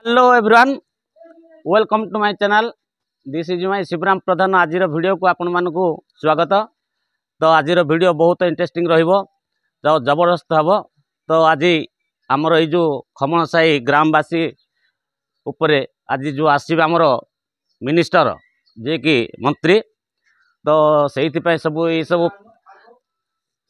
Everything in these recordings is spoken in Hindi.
Hello everyone, welcome to my channel. This is my Shivram Pradhan. आज वीडियो को आपण मानकु स्वागत। तो आज वीडियो बहुत इंटरेस्टिंग रहिबो, तो जबरदस्त हबो। तो आज आमर ये जो खमणसाई ग्रामवासी उपरे आज जो आसीबे आमर मिनिस्टर जे कि मंत्री, तो सेति पय सब ये सब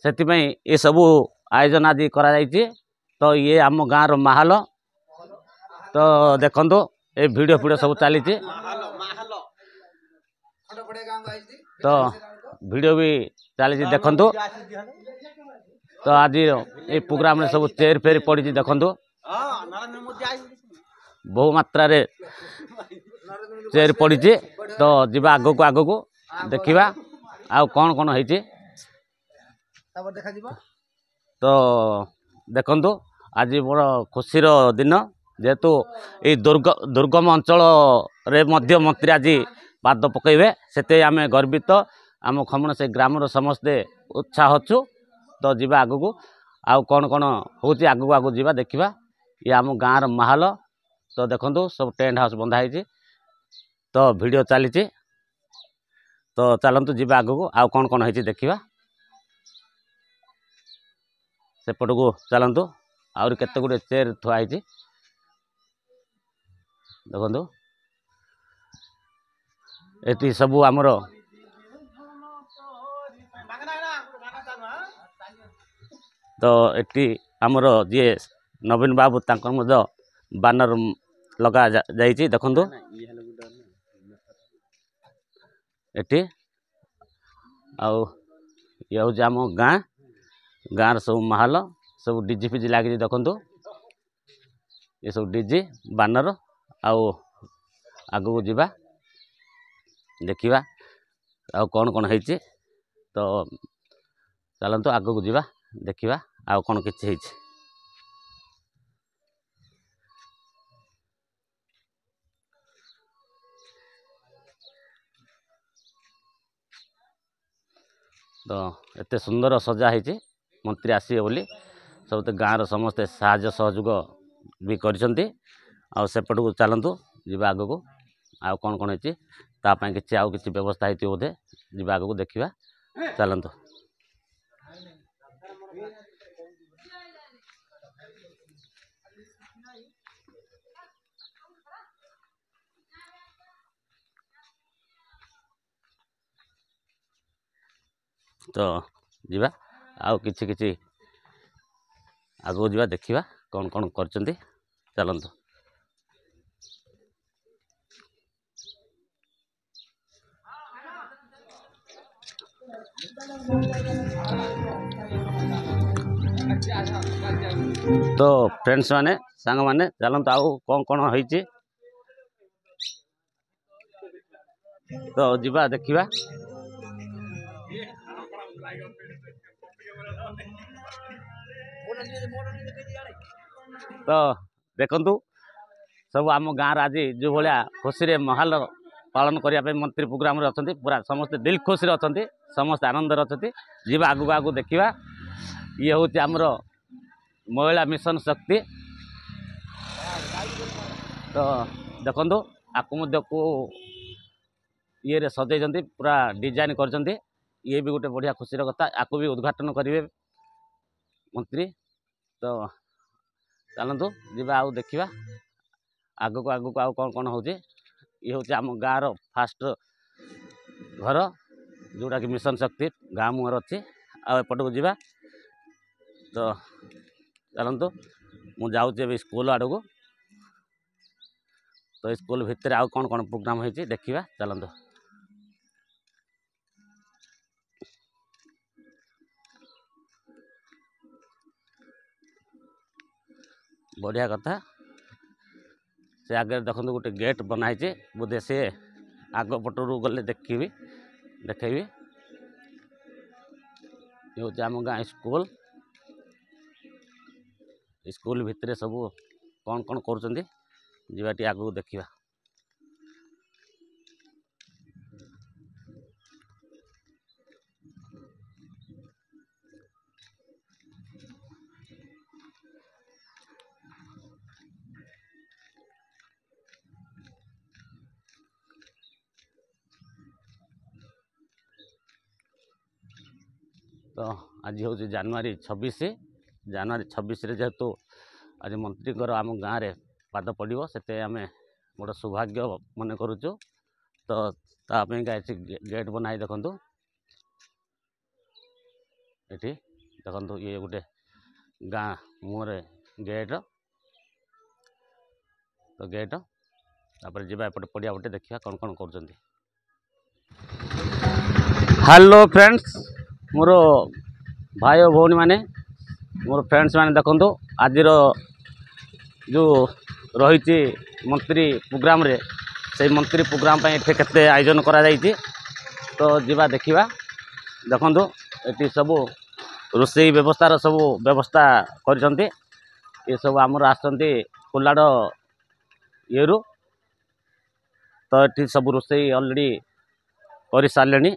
सेति पय ये सब आयोजन आज करा जायछि। तो ये आम गाँव रो माहौल। तो देखो ये वीडियो वीडियो सब चली। तो वीडियो भी चली देखु। तो आज ये प्रोग्राम में सब चेयर फेर पड़ी देखु, बहु मात्रा रे चेयर पड़ी। तो जीवा आग को आग को देखा आउ कौन कौन है। तो देखु आज बड़ खुशीर दिन, जेहेतु ये दुर्गम अंचल रे मध्य मंत्री आज पाद पकईबे, से आम गर्वित। आम खमणसाई ग्रामर समस्ते उत्साह अच्छु। तो जीवा आग को आउ कौन कौन हो आग को आग जीवा देखा। ये आम गाँव माहौल। तो देखो सब टेंट हाउस बंधाई। तो वीडियो चली। तो चलतु जीवा आग को आउ कौन कौन है देखा। सेपट को चलतु आउरी केते गुडे चेयर थुआई। देखो ये सब आमर तो ये आमर जी नवीन बाबू तक बानर लगा जाइए। देखु ये आउ ये हूँ आम गाँ गाँव सब माहौल। सब डीजी फिजी लगी। देखु ये सब डीजी बानर आउ आग को जीवा देखा आउ कौन कौन है। तो चलतु आग को जीवा देखा आउ कौन किसी है। तो एते सुंदर सजा है मंत्री आसिए बोली सब गाँव समस्ते साहाय्य सहयोग भी करिसेंती। आ सेपट को चलतु जीवा आग को आउ कौन कौन है तापाई किसी आउ किसी व्यवस्था होती बोधे। जीवा आग को देखा चलतु। तो जीवा आउ किसी किसी आगू जीवा देखा कौन कौन करचंती। चलतु। तो फ्रेंड्स माने सांग माने चलतु आउ कौन कौन है। तो जीवा देखा। तो देखु सब आम गाँव आज जो भाया खुशी माहौल पालन करने मंत्री प्रोग्राम रे अच्छा। पूरा समस्ते दिल खुशी अच्छा, समस्त आनंद अच्छा। जीवा आगू आगू देखा। ये हूँ आमर महिला मिशन शक्ति। तो देखु आपको को ये सजाई पूरा डिजाइन कर। ये भी गोटे बढ़िया खुशी कथा। आपको भी उद्घाटन करेंगे मंत्री। तो चलतु जीवा आउ देखा आग को आउ कौन कौन हो। ये हूँ आम गाँव फास्ट घर जोटा कि मिशन शक्ति गाँ मुहर अच्छी आउट को जीवा। तो चलतु मु जाऊँ स्कूल आड़ को। तो स्कूल भितर आउ कौन कौन प्रोग्राम हो देखा। चलतु। बढ़िया कथा। से आगे देखो गोटे गेट बनाई बोधे सी आग पटरू गले देखी देखेबी। ये हूँ आम गाँ स्कूल। स्कूल भितर सब कौन कौन कर जीवाटी आग को देखा। तो आज हूँ जनवरी 26 जेहेतु आज मंत्री आम गाँव में पाद पड़ो से आम गोटे सौभाग्य मन करुचु। तो तापाई गेट बनाई देखु ये देखु ये गोटे गाँ मुहरे गेट तो गेट तापर जीवा एपटे पड़िया पटे देखा कौन कौन कर। हेलो फ्रेंड्स मोर भाई और भौणी मैंने मोर फ्रेंड्स मैंने देखु आज जो रही मंत्री प्रोग्राम रे से मंत्री प्रोग्राम के आयोजन करा तो जीवा देखा देखु ये सब रोषे व्यवस्थार सब व्यवस्था कर सब आमर आसती कोलाड़ ये तो ये सब रोषे ऑलरेडी कर सारे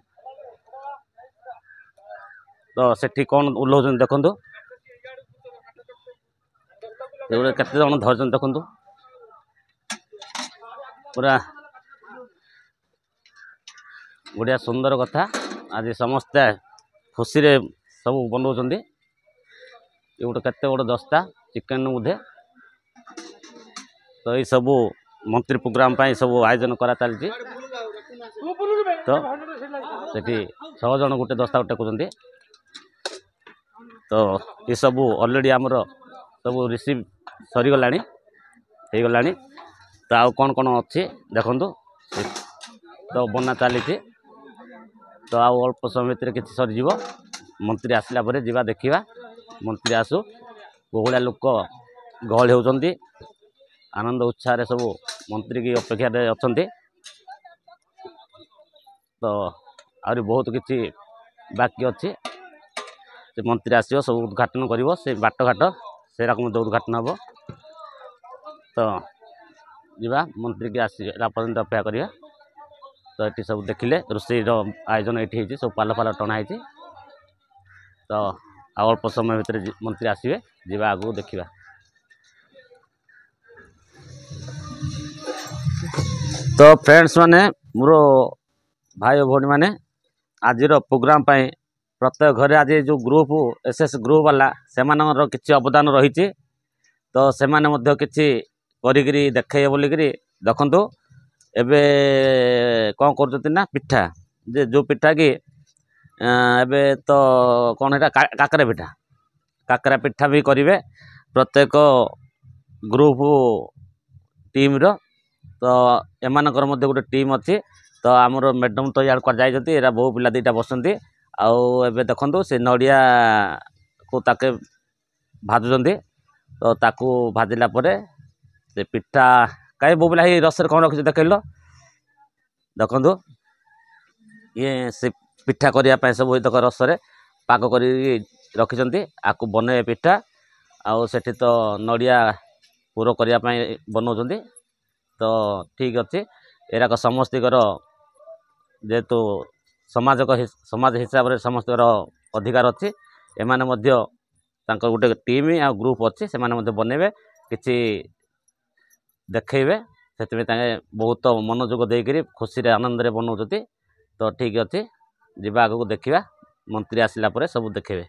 तो सेठी कौन ओल्लौ देखु केते जन धरछन देखु पूरा बढ़िया सुंदर कथा आज समस्ते खुशी रे सब बनाऊँ ये गोटे केते गोटे दस्ता चिकेन मुझे तो ये सब मंत्री प्रोग्राम सब आयोजन करा चलती तो सेठी 6 जन गोटे दस्ता टेकुंट तो ये सब ऑलरेडी आमर सब रिसीव सरीगला हो गला तो आउ कौन कौन अच्छी देखु तो बना चली तो आउ अल्प समय भितर कि सरीज मंत्री आसला पर जीवा देखा मंत्री आसु बहुड़ा लोक गहली होती आनंद उत्साह सब मंत्री की अपेक्षा अच्छा तो आहरी बहुत किसी बाकी अच्छी से मंत्री आसो सब उद्घाटन कर बाट घाट से उद्घाटन हम तो जीवा मंत्री की आसला पर्यटन अपेक्षा करिया तो ये सब देखिले रोषे आयोजन ये सब पाल फाल टणाई तो अल्प समय भितर मंत्री आसवे जीवा आगू देखा। तो फ्रेंड्स माने मोर भाई भौणी मैंने आज प्रोग्राम प्रत्येक घरे आज जो ग्रुप एसएस ग्रुप वाला से किसी अवदान रही तो से किसी करी देखे बोलिकी देखु एबे कौन कर पिठा जे जो पिठा कि एबे तो कौन है काकरा पिठा भी करेंगे प्रत्येक ग्रुप टीम रो तो एमानकर गोटे टीम अच्छी तो आमर मैडम तो यार कर जाइए बहु पिला दीटा बसंती आउ एबे देखु से नड़िया को ताके भाजुंट तो ताकू भाजिला परे से पिठा कहीं बहु पिला रस कौन रखी देखेल देखु ये से पिठा करने सब तक रस पाक कर रखिंट आपको बनइबे पिठा आउ सेठी तो नड़िया पुर करने बनाऊँ तो ठीक अच्छे एराक समस्तर जेहेतु समाज हिसाब से समस्त अधिकार अच्छी एमाने गोटे टीम आ ग्रुप अच्छी से बनइबे किसी देखेबे से बहुत मनोयोग देकर खुशी आनंद बनाऊँ तो ठीक अच्छे जीवा आगू देखा मंत्री आसला पर सब देखेबे।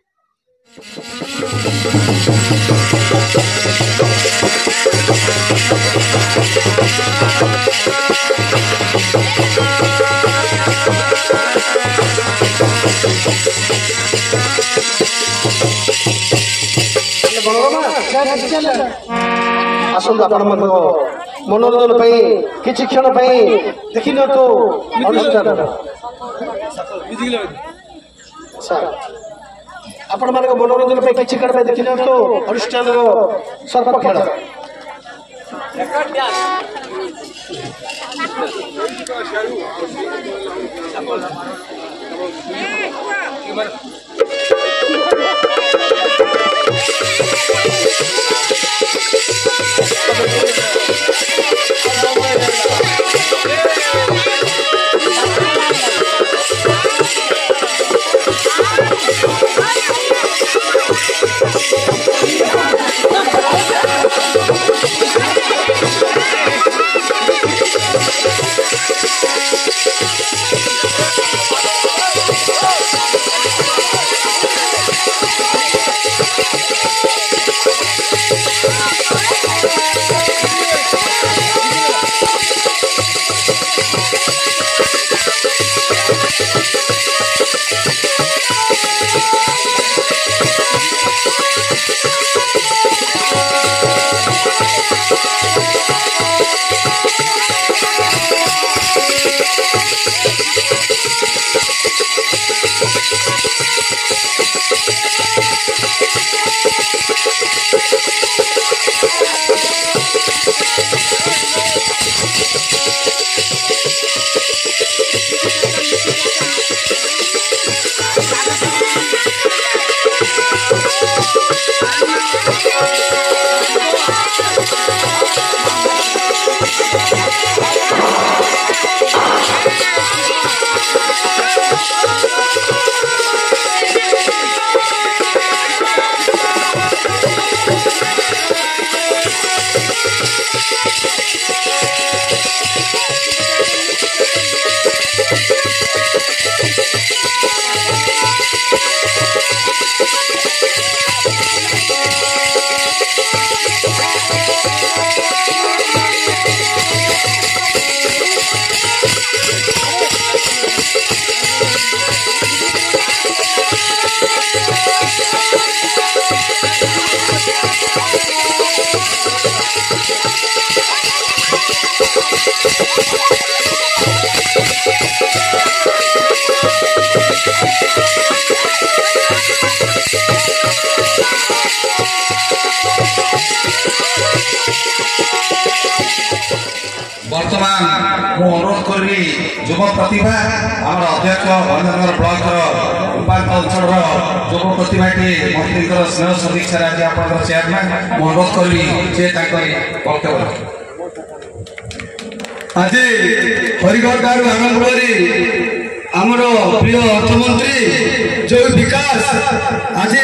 आसंतु आपण मनोरंजन किसी क्षण देखी तो आपण मान मनोरंजन किसी क्षण देखी तो अनुष्ठान सर्प खेल बर्तमान मु अनुरोध करी युव प्रतिभा आम अध्यक्ष भंजनगर ब्लॉक उपायुक्त अंचल युव प्रतिभाटी मंत्री स्नेह सदीक्षा आज आप चेयरमैन मु अनुरोध करी से वक्तव्य आज हरिगढ़ ठार आरंभ करी आमर प्रिय अर्थमंत्री जो विकास आज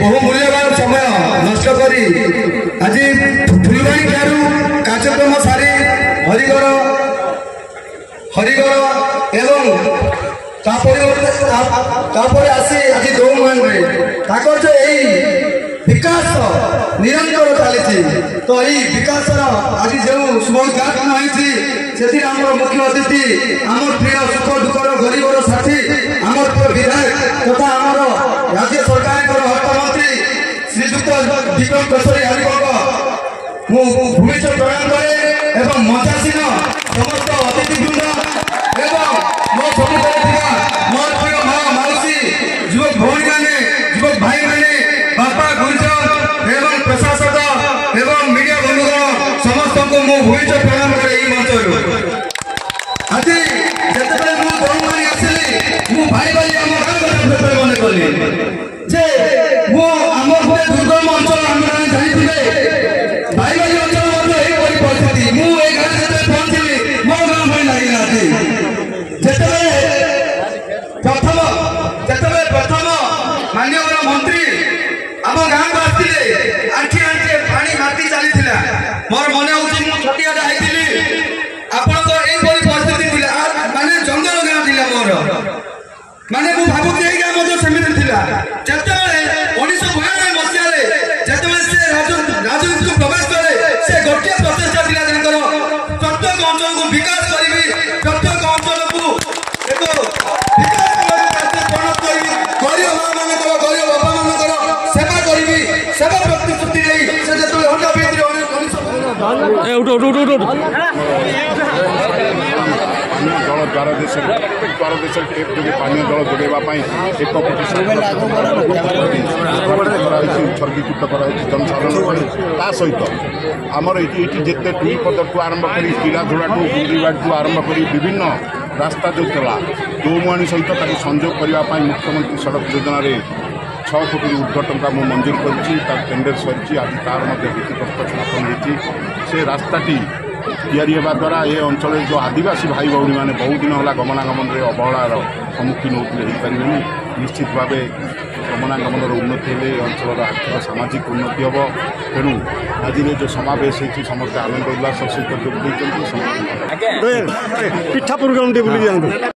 बहु मूल्यवान समय नष्ट करी आज फुलवाणी ठार कार्यक्रम सारी हरिगढ़ एवं आसी आज दौमान जो विकास निरंतर चली तो यही विकास आज जो शुभ उद्घाटन होती मुख्य अतिथि आम प्रिय सुख दुखर गरीबर साथी आम प्रिय विधायक तथा आम राज्य सरकार अर्थमंत्री श्रीजुक्त विक्रम केशरी हरिगढ़ भूमिष्ठ प्रदान करे एवं मंचासीन समस्त अतिथिवृंद एवं मो सम्मुखें मोर प्रिय माँ मौसी युवक भौणी मैंने युवक भाई मैंने बापा गुरुजन एवं प्रशासक एवं मीडिया बंधुगण समस्त को मो भूमिष्ठ प्रदान करे मंच आज जिते मुझे आसली मु भाई भाई आम गाँव मन कली जे मु आम दुर्गम अंचल आम जानी भाई भाई अंचल परिस्थिति मुझे गाँव पहुंचली मो गाँव भाई लगी प्रथम माननीय मंत्री आम गाँव को आसते आंठी आंठी पानी माटी चली मोर मन हो छटिया आपण परिस्थिति माने जंगल गाँव थी मोर माने मु भावुची ये गाँव सेमती थी जिते 1992 मसीह से राजनीति को प्रवेश करे से गोटे प्रचेषा थी प्रत्येक अंचल को विकास करी प्रत्येक अंचल को एक विकास परिणत करी गरीब माँ मान गरीब बापा मान सेवा करी सेवा प्रतिश्रुति नहीं से जो हंडा भितर जल द्वार देश टेप जो पानी जल जोड़ाई एक पिटिशन उत्सर्गीकृत कर जनसाधारण ता सहित आमर ये जिते टुई पदर आरंभ कर किलाधुड़ा टूरीवाड़ आरंभ कर विभिन्न रास्ता जो चला दौमुआणी सहित संयोग करने मुख्यमंत्री सड़क योजन 6 कोटी ऊर्ध्व टंका मु मंजूर कर टेंडर सरी आज तार भित्तिप्रस्तर स्थापन होती से रास्ताटी तैयारी होगा द्वारा ये अंचल जो आदिवासी भाई भौणी मैंने बहुत दिन है गमनागमन में अवहेलार सम्मुखीन होते हो पारे निश्चित भाव गमनागमन उन्नति हेले अंचल आर्थिक सामाजिक उन्नति हम तेणु आज जो समावेश होती समस्त आनंद उल्लास सहित जोग पिठापुर